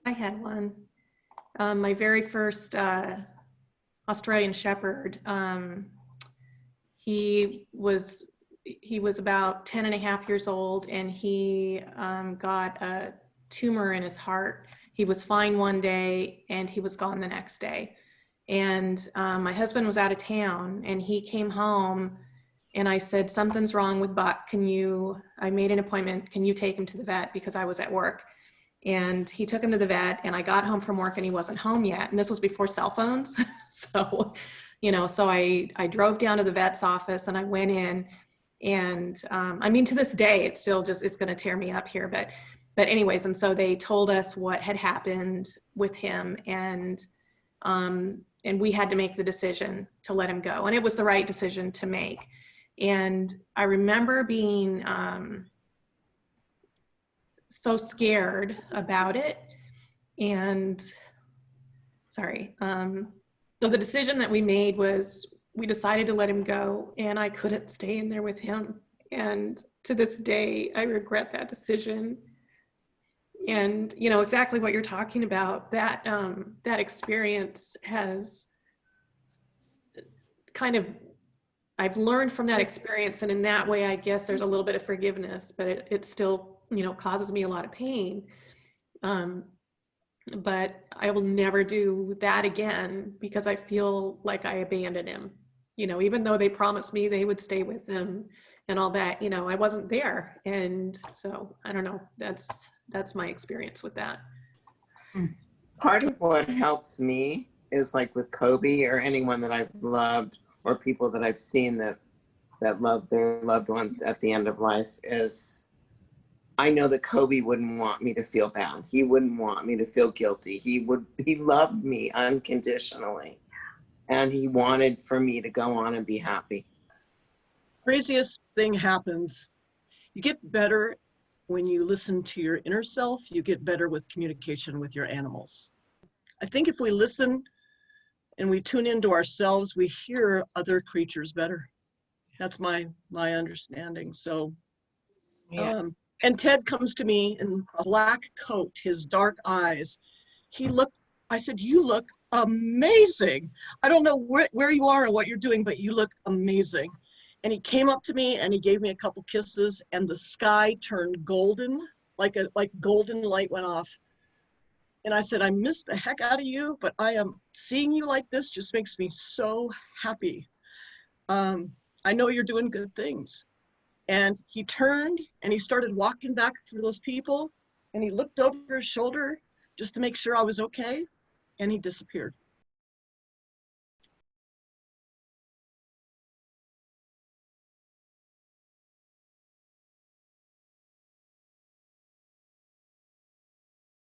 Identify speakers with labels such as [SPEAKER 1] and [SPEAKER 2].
[SPEAKER 1] I had one. My very first Australian Shepherd. He was about 10 and a half years old, and he got a tumor in his heart. He was fine one day and he was gone the next day. And my husband was out of town and he came home, and I said, something's wrong with Buck. I made an appointment. Can you take him to the vet? Because I was at work. And he took him to the vet, and I got home from work and he wasn't home yet. And this was before cell phones. So, so I drove down to the vet's office and I went in, and I mean, to this day, it's still just, it's going to tear me up here. But anyways, and so they told us what had happened with him, and we had to make the decision to let him go. And it was the right decision to make. And I remember being so scared about it. And sorry. So the decision that we made was, we decided to let him go, and I couldn't stay in there with him. And to this day, I regret that decision. And, exactly what you're talking about, that experience has kind of, I've learned from that experience. And in that way, I guess there's a little bit of forgiveness, but it still, causes me a lot of pain. But I will never do that again, because I feel like I abandoned him, even though they promised me they would stay with him and all that, I wasn't there. And so I don't know, that's my experience with that.
[SPEAKER 2] Part of what helps me is, like with Kobe or anyone that I've loved, or people that I've seen that love their loved ones at the end of life, is I know that Kobe wouldn't want me to feel bad. He wouldn't want me to feel guilty. He loved me unconditionally, and he wanted for me to go on and be happy.
[SPEAKER 3] Craziest thing happens. You get better when you listen to your inner self. You get better with communication with your animals. I think if we listen and we tune into ourselves, we hear other creatures better. That's my understanding. So,
[SPEAKER 4] Yeah.
[SPEAKER 3] And Ted comes to me in a black coat, his dark eyes. I said, you look amazing. I don't know where you are and what you're doing, but you look amazing. And he came up to me and he gave me a couple kisses, and the sky turned golden, like golden light went off. And I said, I miss the heck out of you, but seeing you like this just makes me so happy. I know you're doing good things. And he turned and he started walking back through those people, and he looked over his shoulder just to make sure I was okay, and he disappeared.